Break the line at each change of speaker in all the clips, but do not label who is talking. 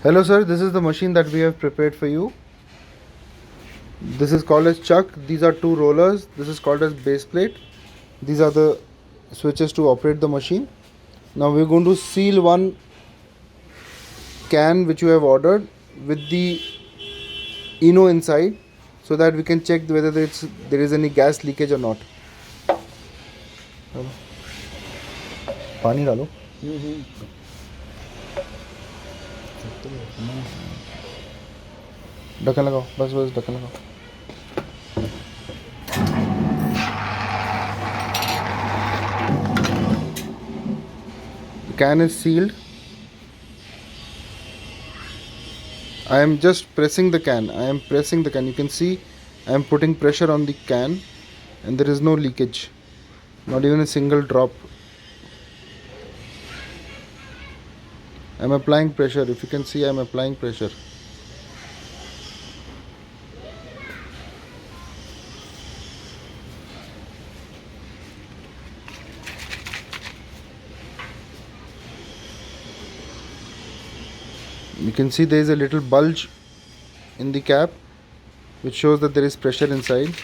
Hello sir, this is the machine that we have prepared for you. This is called as chuck. These are two rollers. This is called as base plate. These are the switches to operate the machine. Now we're going to seal one can which you have ordered with the Eno inside, so that we can check whether there is any gas leakage or not. पानी डालो. ढक्कन लगाओ, बस बस ढक्कन लगाओ. The can is sealed. I am just pressing the can. You can see I am putting pressure on the can and there is no leakage. Not even a single drop. I am applying pressure. If you can see, I am applying pressure. You can see there is a little bulge in the cap which shows that there is pressure inside.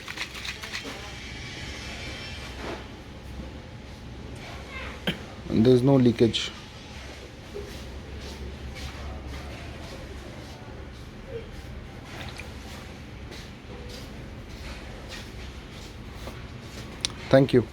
And there is no leakage. Thank you.